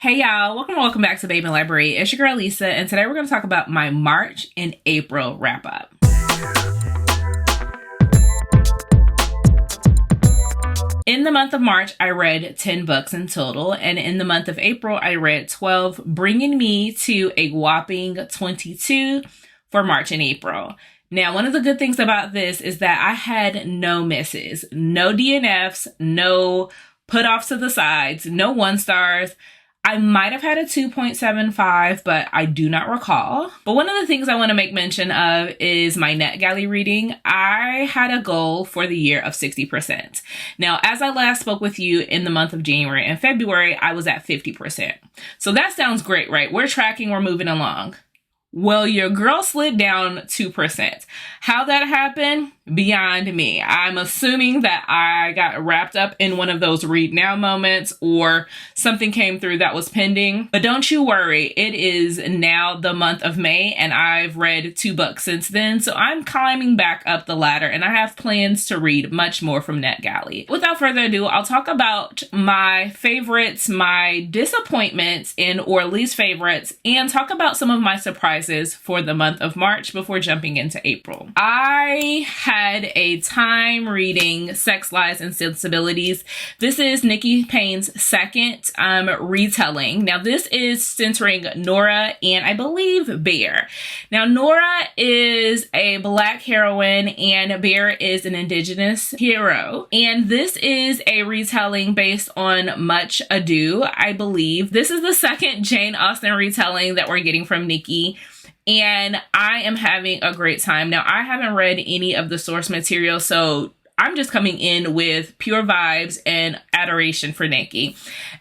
Hey y'all, welcome back to Babeinlibrary. It's your girl Lisa, and today we're going to talk about my March and April wrap up. In the month of March, I read 10 books in total, and in the month of April, I read 12, bringing me to a whopping 22 for March and April. Now, one of the good things about this is that I had no misses, no DNFs, no put-offs to the sides, no 1-stars. I might have had a 2.75, but I do not recall. But one of the things I want to make mention of is my NetGalley reading. I had a goal for the year of 60%. Now, as I last spoke with you in the month of January and February, I was at 50%. So that sounds great, right? We're tracking, we're moving along. Well, your girl slid down 2%. How that happened? Beyond me. I'm assuming that I got wrapped up in one of those read now moments or something came through that was pending. But don't you worry. It is now the month of May and I've read 2 books since then. So I'm climbing back up the ladder and I have plans to read much more from NetGalley. Without further ado, I'll talk about my favorites, my disappointments or least favorites, and talk about some of my surprises for the month of March before jumping into April. I had a time reading Sex, Lies, and Sensibilities. This is Nikki Payne's second retelling. Now, this is centering Nora and I believe Bear. Now, Nora is a Black heroine and Bear is an Indigenous hero. And this is a retelling based on Much Ado, I believe. This is the second Jane Austen retelling that we're getting from Nikki. And I am having a great time. Now, I haven't read any of the source material, so I'm just coming in with pure vibes and adoration for Nikki.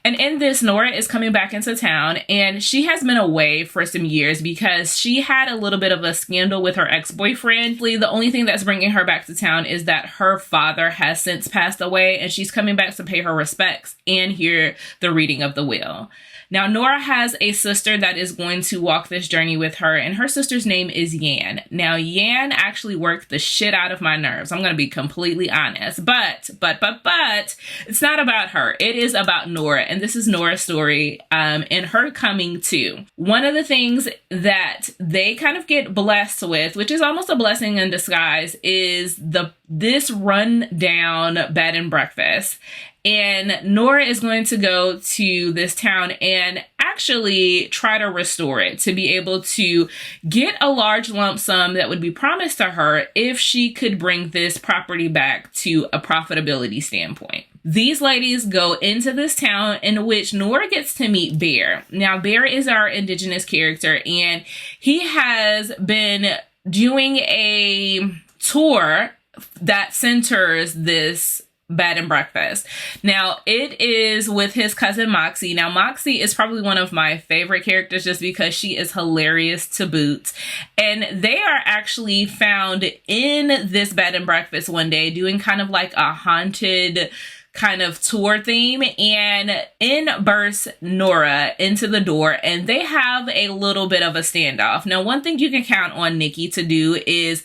And in this, Nora is coming back into town, and she has been away for some years because she had a little bit of a scandal with her ex-boyfriend. The only thing that's bringing her back to town is that her father has since passed away, and she's coming back to pay her respects and hear the reading of the will. Now, Nora has a sister that is going to walk this journey with her, and her sister's name is Yan. Now, Yan actually worked the shit out of my nerves. I'm going to be completely honest. But, it's not about her. It is about Nora, and this is Nora's story and her coming to. One of the things that they kind of get blessed with, which is almost a blessing in disguise, is this run-down bed and breakfast. And Nora is going to go to this town and actually try to restore it to be able to get a large lump sum that would be promised to her if she could bring this property back to a profitability standpoint. These ladies go into this town in which Nora gets to meet Bear. Now, Bear is our Indigenous character, and he has been doing a tour that centers this bed and breakfast. Now, it is with his cousin Moxie. Now, Moxie is probably one of my favorite characters just because she is hilarious to boot. And they are actually found in this bed and breakfast one day doing kind of like a haunted kind of tour theme, and in bursts Nora into the door, and they have a little bit of a standoff. Now, one thing you can count on Nikki to do is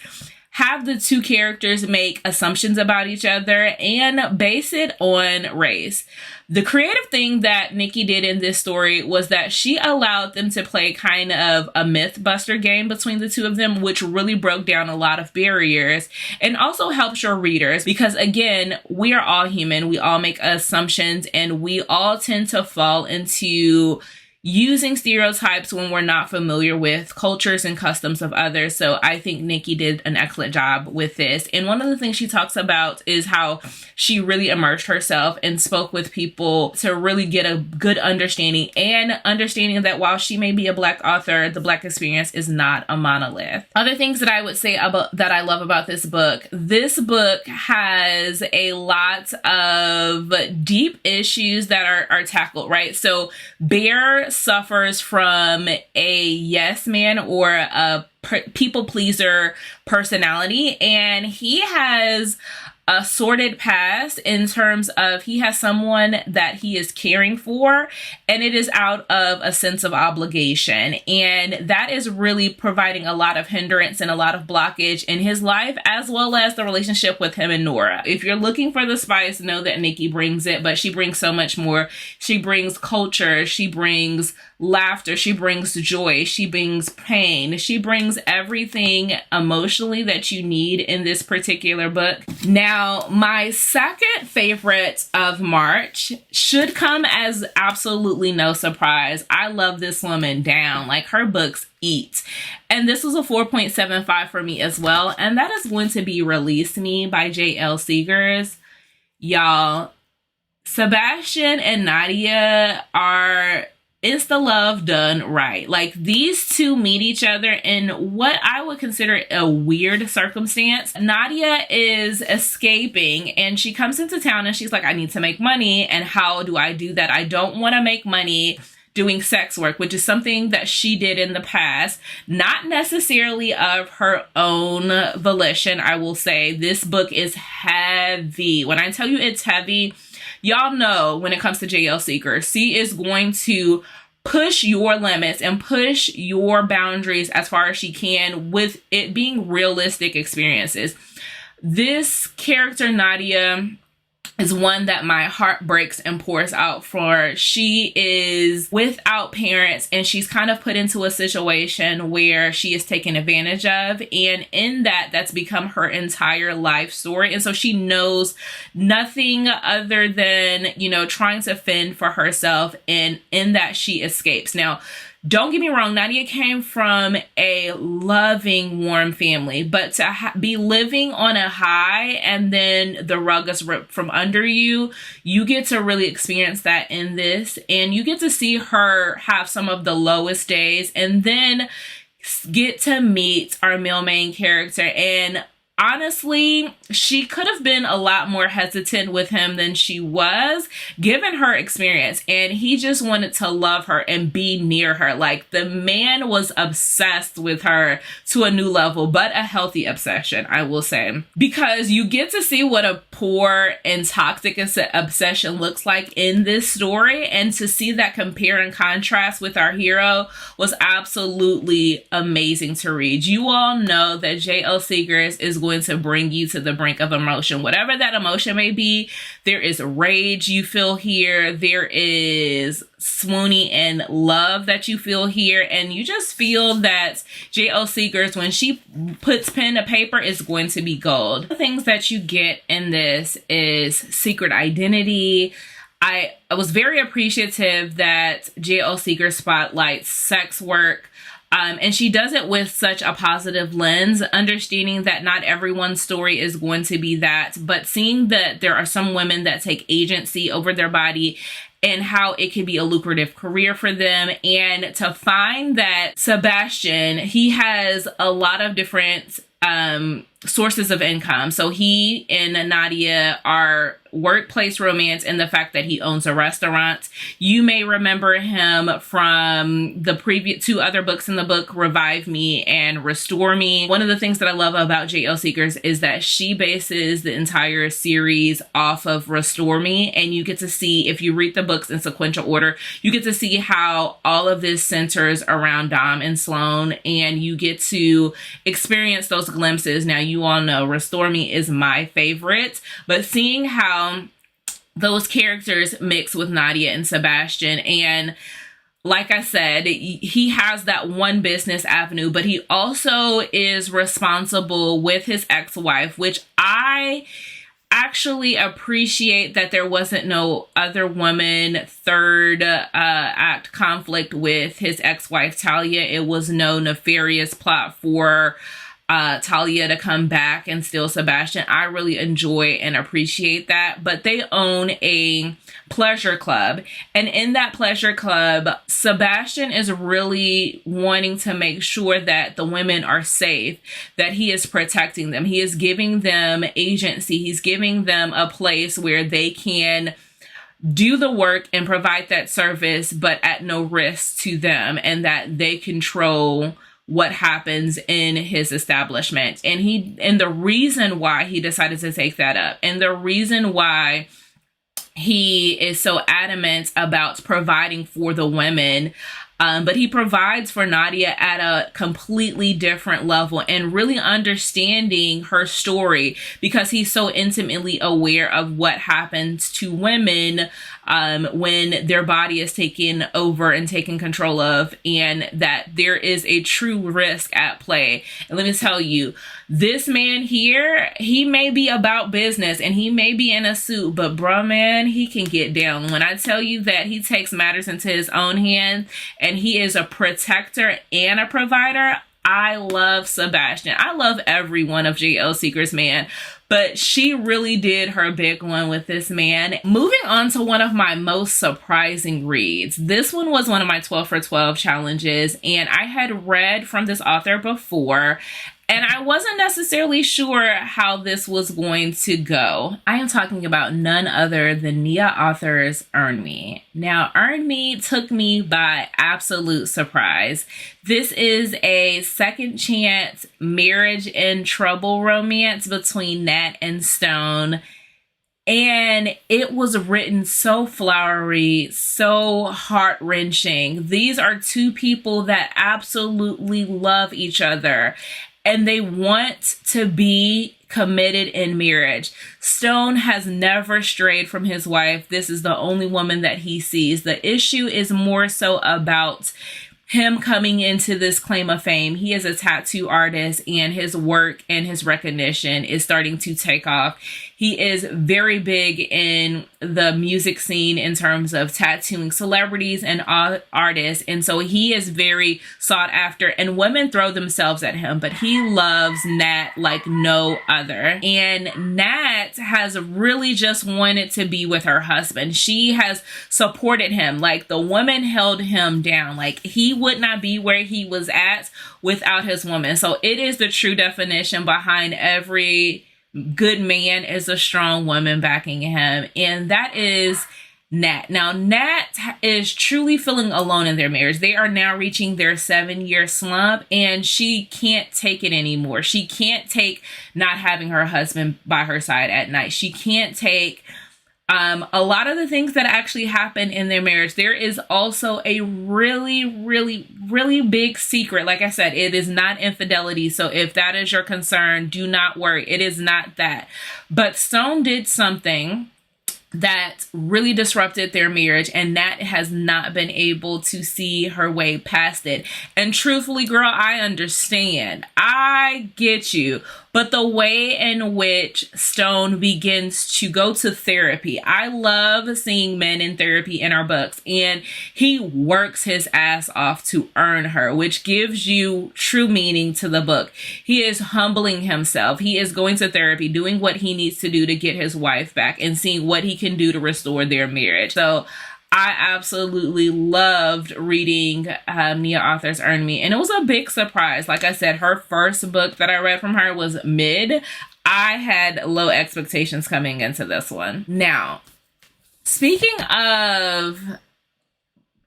have the two characters make assumptions about each other and base it on race. The creative thing that Nikki did in this story was that she allowed them to play kind of a myth-buster game between the two of them, which really broke down a lot of barriers and also helps your readers because, again, we are all human. We all make assumptions and we all tend to fall into using stereotypes when we're not familiar with cultures and customs of others. So I think Nikki did an excellent job with this. And one of the things she talks about is how she really immersed herself and spoke with people to really get a good understanding and understanding that while she may be a Black author, the Black experience is not a monolith. Other things that I would say about that I love about this book has a lot of deep issues that are tackled, right? So Bear suffers from a yes man or a people pleaser personality, and he has a sordid past in terms of he has someone that he is caring for, and it is out of a sense of obligation. And that is really providing a lot of hindrance and a lot of blockage in his life, as well as the relationship with him and Nora. If you're looking for the spice, know that Nikki brings it, but she brings so much more. She brings culture, she brings laughter, she brings joy, she brings pain, she brings everything emotionally that you need in this particular book. Now, my second favorite of March should come as absolutely no surprise. I love this woman down. Like, her books eat. And this was a 4.75 for me as well. And that is going to be Release Me by JL Seegars. Y'all, Sebastian and Nadia are insta love done right. Like, these two meet each other in what I would consider a weird circumstance. Nadia is escaping and she comes into town and she's like, I need to make money. And how do I do that? I don't want to make money doing sex work, which is something that she did in the past, not necessarily of her own volition. I will say this book is heavy. When I tell you it's heavy, y'all know when it comes to JL Seegars, she is going to push your limits and push your boundaries as far as she can with it being realistic experiences. This character, Nadia, is one that my heart breaks and pours out for. She is without parents and she's kind of put into a situation where she is taken advantage of. And in that, that's become her entire life story. And so she knows nothing other than, you know, trying to fend for herself. And in that, she escapes. Now, don't get me wrong, Nadia came from a loving, warm family, but to be living on a high and then the rug is ripped from under you, you get to really experience that in this. And you get to see her have some of the lowest days and then get to meet our male main character. And honestly, she could have been a lot more hesitant with him than she was, given her experience. And he just wanted to love her and be near her. Like, the man was obsessed with her to a new level, but a healthy obsession, I will say. Because you get to see what a poor and toxic obsession looks like in this story. And to see that compare and contrast with our hero was absolutely amazing to read. You all know that JL Seegars is going to bring you to the brink of emotion, whatever that emotion may be. There is rage you feel here, there is swoony and love that you feel here, and you just feel that JL Seegars, when she puts pen to paper, is going to be gold. The things that you get in this is secret identity. I was very appreciative that JL Seegars spotlights sex work. And she does it with such a positive lens, understanding that not everyone's story is going to be that, but seeing that there are some women that take agency over their body and how it can be a lucrative career for them. And to find that Sebastian, he has a lot of different sources of income. So he and Nadia are workplace romance in the fact that he owns a restaurant. You may remember him from the previous two other books in the book, Revive Me and Restore Me. One of the things that I love about JL Seegars is that she bases the entire series off of Restore Me, and you get to see, if you read the books in sequential order, you get to see how all of this centers around Dom and Sloan, and you get to experience those glimpses. Now, you all know Restore Me is my favorite, but seeing how those characters mix with Nadia and Sebastian, and like I said, he has that one business avenue, but he also is responsible with his ex-wife, which I actually appreciate that there wasn't no other woman third act conflict with his ex-wife Talia. It was no nefarious plot for Talia to come back and steal Sebastian. I really enjoy and appreciate that. But they own a pleasure club, and in that pleasure club, Sebastian is really wanting to make sure that the women are safe, that he is protecting them. He is giving them agency. He's giving them a place where they can do the work and provide that service, but at no risk to them, and that they control what happens in his establishment. And the reason why he decided to take that up, and the reason why he is so adamant about providing for the women, but he provides for Nadia at a completely different level, and really understanding her story, because he's so intimately aware of what happens to women when their body is taken over and taken control of, and that there is a true risk at play. And let me tell you, this man here, he may be about business and he may be in a suit, but bruh, man, he can get down. When I tell you that he takes matters into his own hands and he is a protector and a provider, I love Sebastian. I love every one of JL Seegars, man. But she really did her big one with this man. Moving on to one of my most surprising reads. This one was one of my 12 for 12 challenges, and I had read from this author before, and I wasn't necessarily sure how this was going to go. I am talking about none other than Nia Arthurs' Earn Me. Now, Earn Me took me by absolute surprise. This is a second chance marriage in trouble romance between Nat and Stone. And it was written so flowery, so heart-wrenching. These are two people that absolutely love each other, and they want to be committed in marriage. Stone has never strayed from his wife. This is the only woman that he sees. The issue is more so about him coming into this claim of fame. He is a tattoo artist, and his work and his recognition is starting to take off. He is very big in the music scene in terms of tattooing celebrities and artists. And so he is very sought after, and women throw themselves at him, but he loves Nat like no other. And Nat has really just wanted to be with her husband. She has supported him. Like, the woman held him down. Like, he would not be where he was at without his woman. So it is the true definition behind every good man is a strong woman backing him. And that is Nat. Now, Nat is truly feeling alone in their marriage. They are now reaching their 7-year slump, and she can't take it anymore. She can't take not having her husband by her side at night. She can't take a lot of the things that actually happen in their marriage. There is also a really, really, really big secret. Like I said, it is not infidelity. So if that is your concern, do not worry. It is not that. But Stone did something that really disrupted their marriage, and Nat has not been able to see her way past it. And truthfully, girl, I understand. I get you. But the way in which Stone begins to go to therapy, I love seeing men in therapy in our books, and he works his ass off to earn her, which gives you true meaning to the book. He is humbling himself. He is going to therapy, doing what he needs to do to get his wife back, and seeing what he can do to restore their marriage. So I absolutely loved reading Nia Arthurs' Earn Me, and it was a big surprise. Like I said, her first book that I read from her was mid. I had low expectations coming into this one. Now, speaking of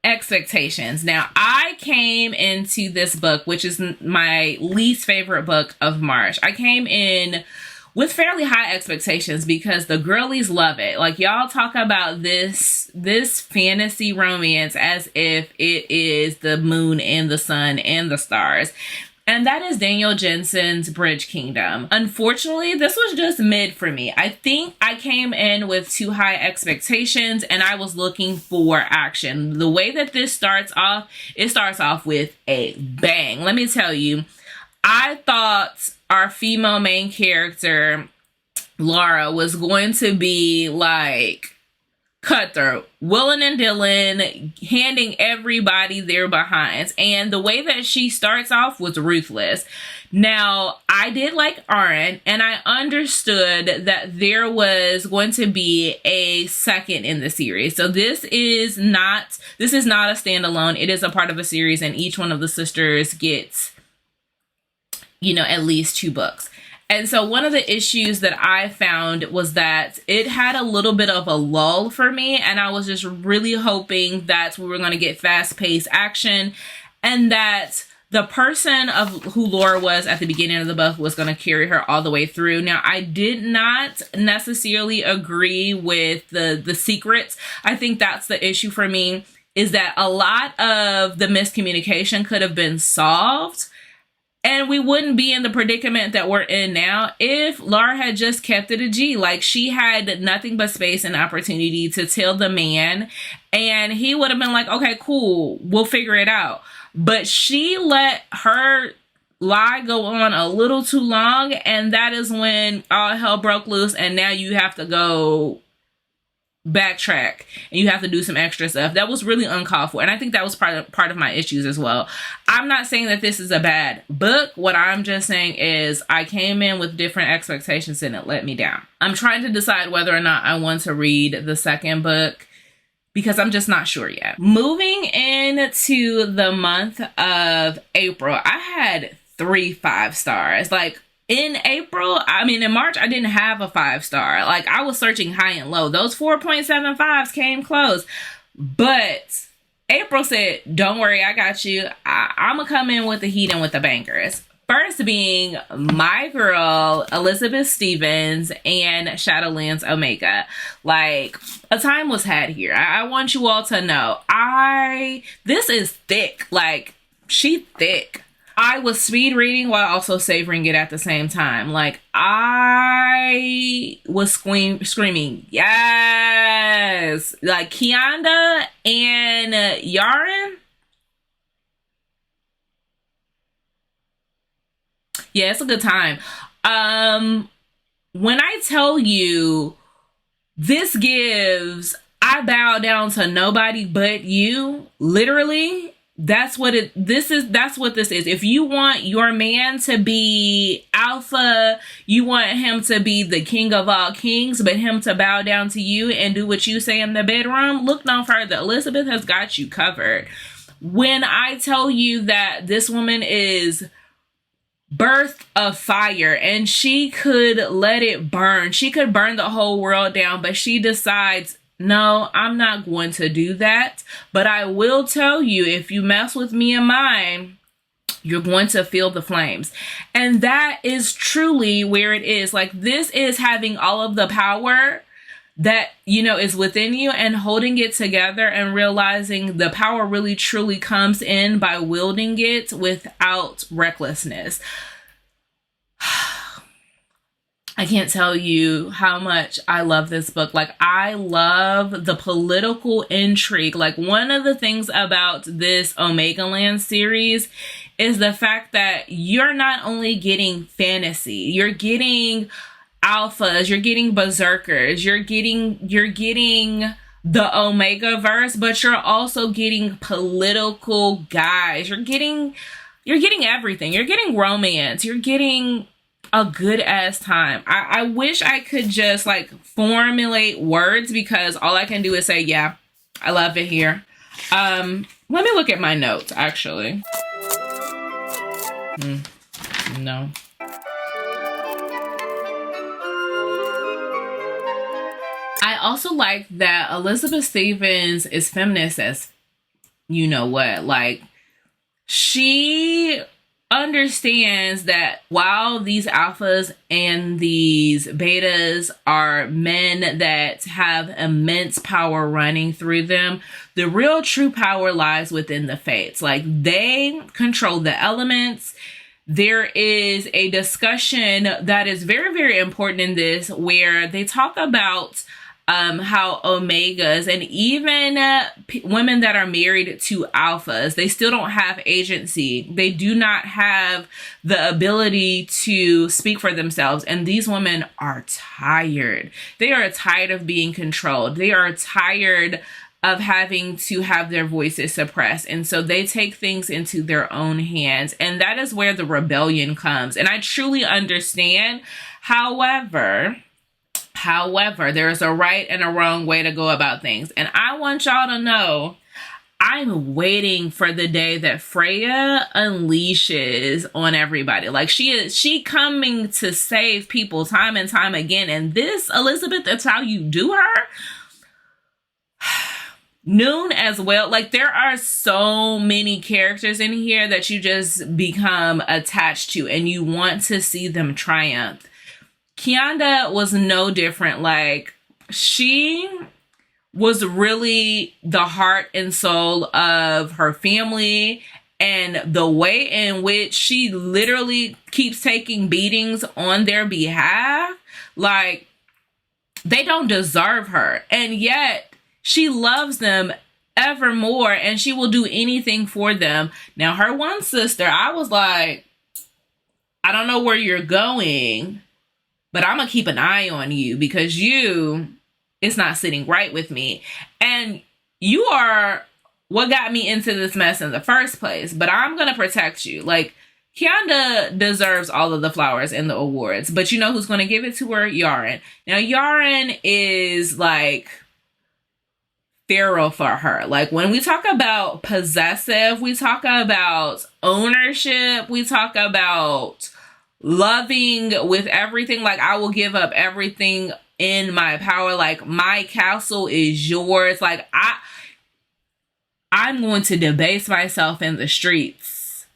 expectations, now I came into this book, which is my least favorite book of March. I came in with fairly high expectations because the girlies love it. Like, y'all talk about this fantasy romance as if it is the moon and the sun and the stars. And that is Danielle Jensen's Bridge Kingdom. Unfortunately, this was just mid for me. I think I came in with too high expectations, and I was looking for action. The way that this starts off, it starts off with a bang. Let me tell you, I thought our female main character, Laura, was going to be like cutthroat, willing and dealing, handing everybody their behinds. And the way that she starts off was ruthless. Now, I did like Aaron, and I understood that there was going to be a second in the series. So this is not a standalone. It is a part of a series, and each one of the sisters gets, at least 2 books. And so one of the issues that I found was that it had a little bit of a lull for me, and I was just really hoping that we were going to get fast-paced action, and that the person of who Laura was at the beginning of the book was going to carry her all the way through. Now, I did not necessarily agree with the secrets. I think that's the issue for me, is that a lot of the miscommunication could have been solved, and we wouldn't be in the predicament that we're in now if Laura had just kept it a G. Like, she had nothing but space and opportunity to tell the man, and he would have been like, okay, cool, we'll figure it out. But she let her lie go on a little too long, and that is when all hell broke loose, and now you have to go backtrack and you have to do some extra stuff. That was really uncalled for, and I think that was part of my issues as well. I'm not saying that this is a bad book. What I'm just saying is I came in with different expectations and it let me down. I'm trying to decide whether or not I want to read the second book, because I'm just not sure yet. Moving into the month of April, I had 3 5-stars. Like, in March, I didn't have a 5-star. Like, I was searching high and low. Those 4.75s came close. But April said, don't worry, I got you. I'm going to come in with the heat and with the bangers. First being my girl, Elizabeth Stevens and Shadowlands Omega. Like, a time was had here. I want you all to know. This is thick. Like, she thick. I was speed reading while also savoring it at the same time. Like, I was screaming, yes! Like, Kianda and Yaren. Yeah, it's a good time. When I tell you, this gives, I bow down to nobody but you, literally. That's what this is. If you want your man to be alpha, you want him to be the king of all kings, but him to bow down to you and do what you say in the bedroom, look no further. Elizabeth has got you covered. When I tell you that this woman is birth of fire and she could let it burn, she could burn the whole world down, but she decides, no, I'm not going to do that. But I will tell you, if you mess with me and mine, you're going to feel the flames. And that is truly where it is. Like, this is having all of the power that, is within you and holding it together and realizing the power really truly comes in by wielding it without recklessness. I can't tell you how much I love this book. Like, I love the political intrigue. Like, one of the things about this Omega Land series is the fact that you're not only getting fantasy, you're getting alphas, you're getting berserkers, you're getting the Omega verse, but you're also getting political guys. You're getting everything. You're getting romance. You're getting a good ass time. I wish I could just like formulate words, because all I can do is say, yeah, I love it here. Let me look at my notes, actually. No. I also like that Elizabeth Stevens is feminist as you know what. Like, she understands that while these alphas and these betas are men that have immense power running through them, the real true power lies within the fates. Like, they control the elements. There is a discussion that is very, very important in this, where they talk about how omegas and even women that are married to alphas, they still don't have agency. They do not have the ability to speak for themselves. And these women are tired. They are tired of being controlled. They are tired of having to have their voices suppressed. And so they take things into their own hands. And that is where the rebellion comes. And I truly understand. However, there is a right and a wrong way to go about things. And I want y'all to know, I'm waiting for the day that Freya unleashes on everybody. Like, she coming to save people time and time again. And this, Elizabeth, that's how you do her. Noon as well. Like, there are so many characters in here that you just become attached to and you want to see them triumph. Kianda was no different. Like, she was really the heart and soul of her family, and the way in which she literally keeps taking beatings on their behalf. Like, they don't deserve her, and yet she loves them evermore, and she will do anything for them. Now, her one sister, I was like, I don't know where you're going, but I'm gonna keep an eye on you because it's not sitting right with me. And you are what got me into this mess in the first place, but I'm going to protect you. Like, Kianda deserves all of the flowers and the awards, but you know who's going to give it to her? Yaren. Now, Yaren is like feral for her. Like, when we talk about possessive, we talk about ownership, we talk about loving with everything. Like, I will give up everything in my power. Like, my castle is yours. Like, I'm going to debase myself in the streets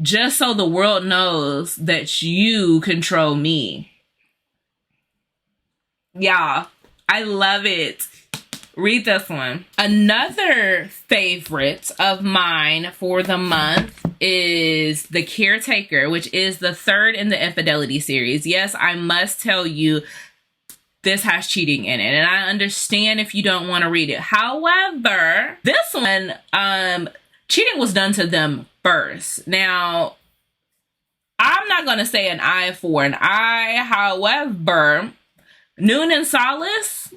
just so the world knows that you control me. Y'all, I love it. Read this one. Another favorite of mine for the month is The Caretaker, which is the third in the Infidelity series. Yes, I must tell you, this has cheating in it, and I understand if you don't want to read it. However, this one, cheating was done to them first. Now, I'm not going to say an eye for an eye. However, Noon and Solace,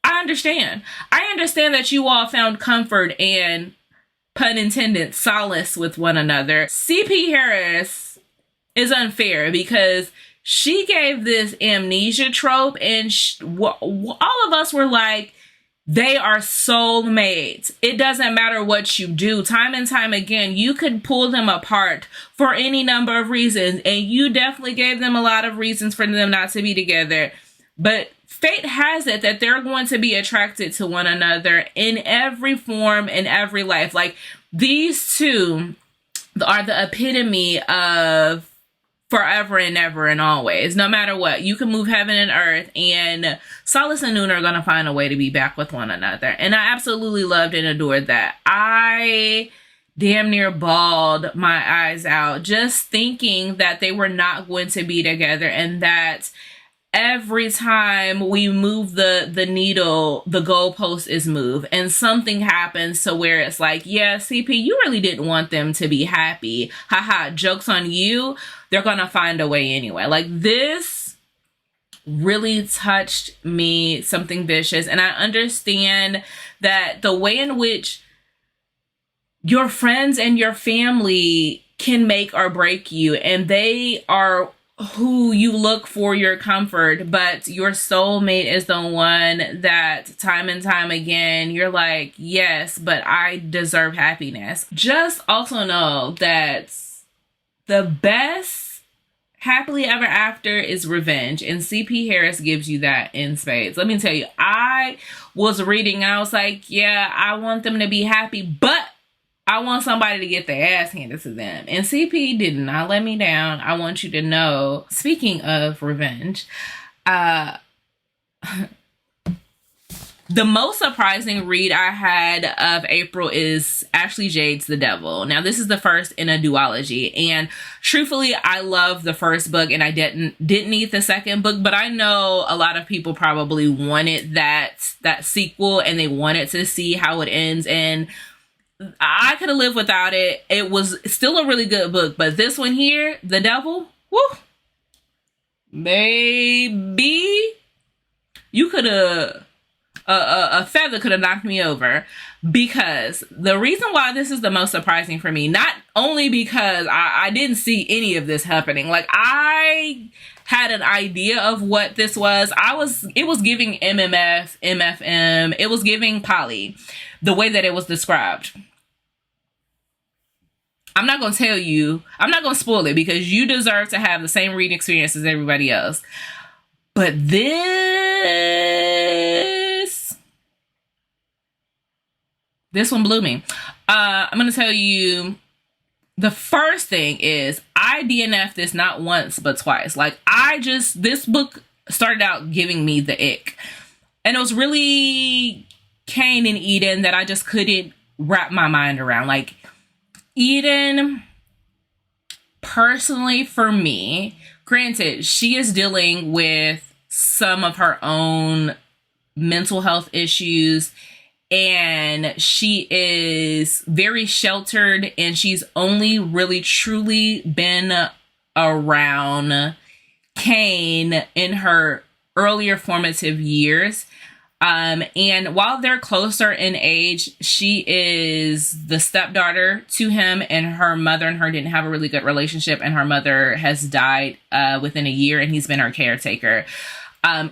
I understand. I understand that you all found comfort and, pun intended, solace with one another. CP Harris is unfair because she gave this amnesia trope, and all of us were like, they are soulmates. It doesn't matter what you do. Time and time again, you could pull them apart for any number of reasons, and you definitely gave them a lot of reasons for them not to be together. But fate has it that they're going to be attracted to one another in every form, in every life. Like, these two are the epitome of forever and ever and always. No matter what, you can move heaven and earth, and Solace and Noon are going to find a way to be back with one another. And I absolutely loved and adored that. I damn near bawled my eyes out just thinking that they were not going to be together, and that every time we move the needle, the goalpost is moved, and something happens to where it's like, yeah, CP, you really didn't want them to be happy. Haha, joke's on you. They're gonna find a way anyway. Like, this really touched me, something vicious. And I understand that the way in which your friends and your family can make or break you, and they are who you look for your comfort, but your soulmate is the one that time and time again you're like, yes, but I deserve happiness. Just also know that the best happily ever after is revenge, and CP Harris gives you that in spades. Let me tell you, I was reading and I was like, yeah, I want them to be happy, but I want somebody to get their ass handed to them. And CP did not let me down. I want you to know, speaking of revenge, the most surprising read I had of April is Ashley Jade's The Devil. Now, this is the first in a duology, and truthfully, I love the first book, and I didn't need the second book, but I know a lot of people probably wanted that sequel, and they wanted to see how it ends, and I could have lived without it. It was still a really good book, but this one here, The Devil, woo, baby, you could have, a feather could have knocked me over, because the reason why this is the most surprising for me, not only because I didn't see any of this happening, like, I had an idea of what this was. It was giving MMF, MFM, it was giving poly, the way that it was described. I'm not going to tell you, I'm not going to spoil it, because you deserve to have the same reading experience as everybody else. But this, This one blew me. I'm going to tell you, the first thing is I DNF'd this not once, but twice. Like, this book started out giving me the ick. And it was really Cain and Eden that I just couldn't wrap my mind around. Like, Eden, personally for me, granted, she is dealing with some of her own mental health issues, and she is very sheltered, and she's only really truly been around Cain in her earlier formative years. And while they're closer in age, she is the stepdaughter to him, and her mother and her didn't have a really good relationship, and her mother has died within a year, and he's been her caretaker.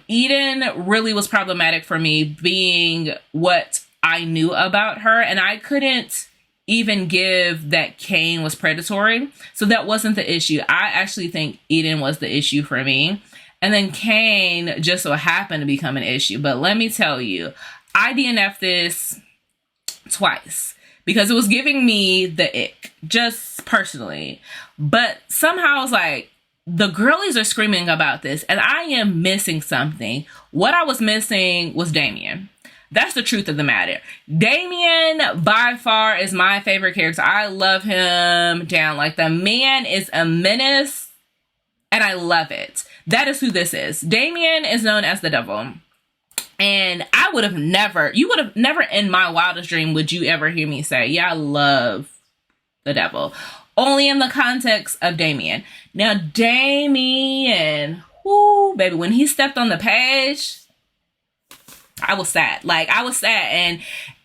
Eden really was problematic for me, being what I knew about her, and I couldn't even give that Cain was predatory. So that wasn't the issue. I actually think Eden was the issue for me. And then Cain just so happened to become an issue. But let me tell you, I DNF'd this twice because it was giving me the ick, just personally. But somehow I was like, the girlies are screaming about this, and I am missing something. What I was missing was Damien. That's the truth of the matter. Damien, by far, is my favorite character. I love him down. Like, the man is a menace, and I love it. That is who this is. Damien is known as the devil. And I would have never, you would have never in my wildest dream would you ever hear me say, yeah, I love the devil. Only in the context of Damien. Now, Damien, whoo, baby, when he stepped on the page, I was sad. Like, I was sad.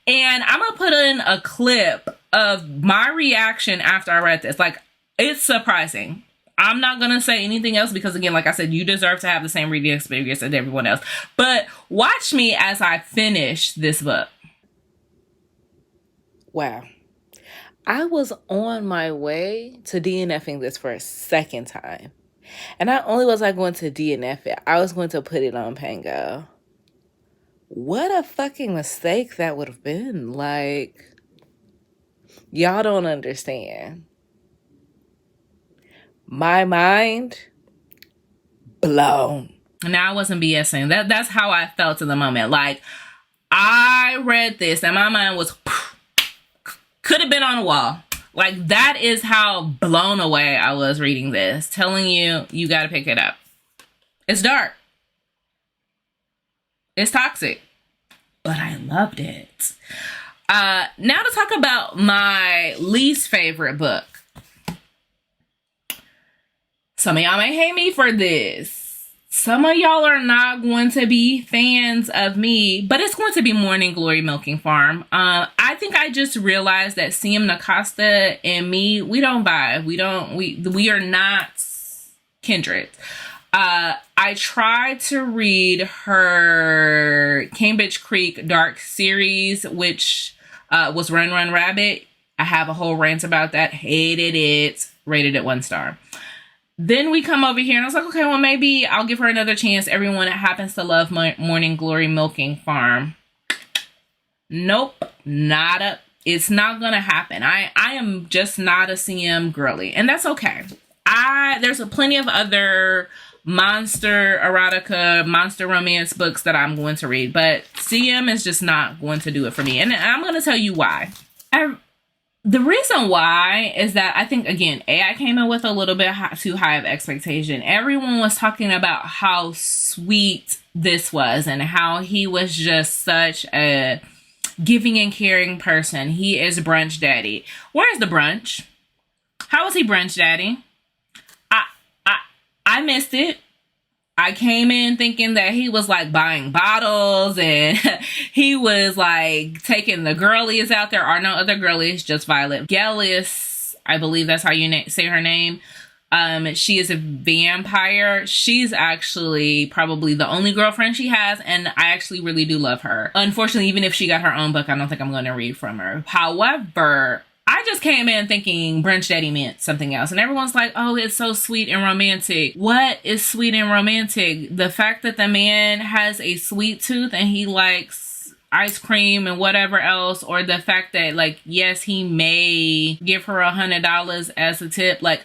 And I'm going to put in a clip of my reaction after I read this. Like, it's surprising. I'm not going to say anything else because, again, like I said, you deserve to have the same reading experience as everyone else. But watch me as I finish this book. Wow. I was on my way to DNFing this for a second time. And not only was I going to DNF it, I was going to put it on Pango. What a fucking mistake that would have been. Like, y'all don't understand. My mind blown. Now, I wasn't BSing. That's how I felt in the moment. Like, I read this and my mind was, could have been on a wall. Like, that is how blown away I was reading this. Telling you, you got to pick it up. It's dark. It's toxic. But I loved it. Now to talk about my least favorite book. Some of y'all may hate me for this. Some of y'all are not going to be fans of me, but it's going to be Morning Glory Milking Farm. I think I just realized that CM Nascosta and me, we don't vibe. We are not kindred. I tried to read her Cambridge Creek Dark series, which was Run Run Rabbit. I have a whole rant about that. Hated it. Rated it 1 star. Then we come over here and I was like, okay, well, maybe I'll give her another chance. Everyone that happens to love Morning Glory Milking Farm. Nope, it's not going to happen. I am just not a CM girly, and that's okay. There's plenty of other monster erotica, monster romance books that I'm going to read, but CM is just not going to do it for me. And I'm going to tell you why. The reason why is that I think, again, I came in with a little bit too high of expectation. Everyone was talking about how sweet this was and how he was just such a giving and caring person. He is brunch daddy. Where's the brunch? How was he brunch daddy? I missed it. I came in thinking that he was like buying bottles and he was like taking the girlies out. There are no other girlies, just Violet Gellis. I believe that's how you say her name. She is a vampire. She's actually probably the only girlfriend she has, and I actually really do love her. Unfortunately, even if she got her own book, I don't think I'm going to read from her. However, I just came in thinking brunch daddy meant something else. And everyone's like, oh, it's so sweet and romantic. What is sweet and romantic? The fact that the man has a sweet tooth and he likes ice cream and whatever else, or the fact that, like, yes, he may give her $100 as a tip. Like,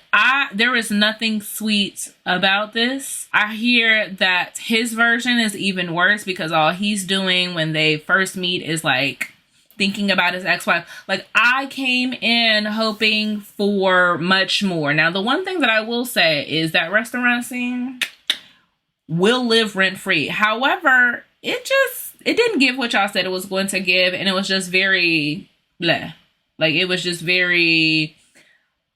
there is nothing sweet about this. I hear that his version is even worse because all he's doing when they first meet is like thinking about his ex-wife. Like, I came in hoping for much more. Now, the one thing that I will say is that restaurant scene will live rent-free. However, it didn't give what y'all said it was going to give, and it was just very bleh. Like, it was just very,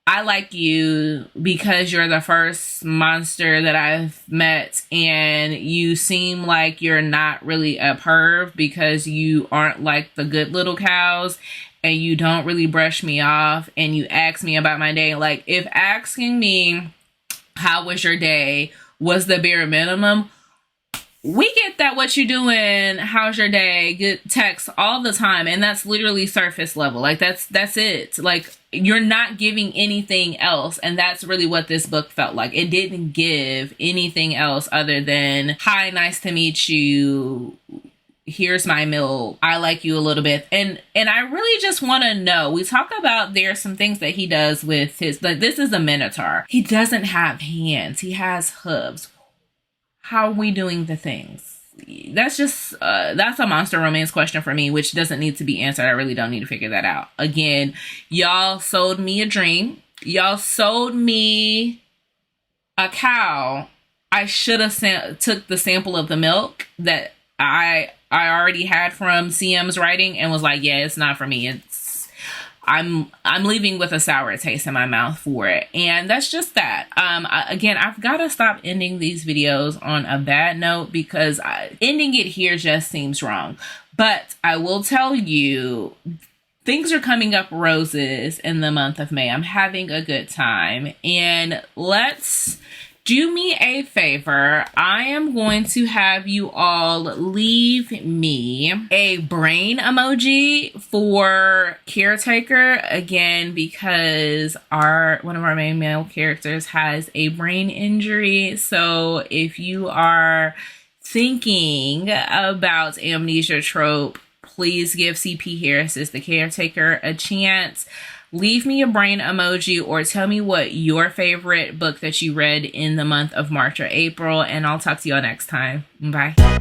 I like you because you're the first monster that I've met, and you seem like you're not really a perv because you aren't like the good little cows, and you don't really brush me off, and you ask me about my day. Like, if asking me how was your day was the bare minimum, we get that what you doing, how's your day, good text all the time, and that's literally surface level. Like, that's it. Like, you're not giving anything else, and that's really what this book felt like. It didn't give anything else other than, hi, nice to meet you, here's my milk, I like you a little bit. And I really just want to know, we talk about there's some things that he does with his, like, this is a minotaur. He doesn't have hands, he has hooves. How are we doing the things? That's just, that's a monster romance question for me, which doesn't need to be answered. I really don't need to figure that out. Again, y'all sold me a dream. Y'all sold me a cow. I should have took the sample of the milk that I already had from CM's writing and was like, yeah, it's not for me. I'm leaving with a sour taste in my mouth for it. And that's just that. Again, I've got to stop ending these videos on a bad note because ending it here just seems wrong. But I will tell you, things are coming up roses in the month of May. I'm having a good time. And let's do me a favor. I am going to have you all leave me a brain emoji for Caretaker, again, because one of our main male characters has a brain injury. So if you are thinking about amnesia trope, please give CP Harris's The Caretaker a chance. Leave me a brain emoji or tell me what your favorite book that you read in the month of March or April, and I'll talk to y'all next time. Bye.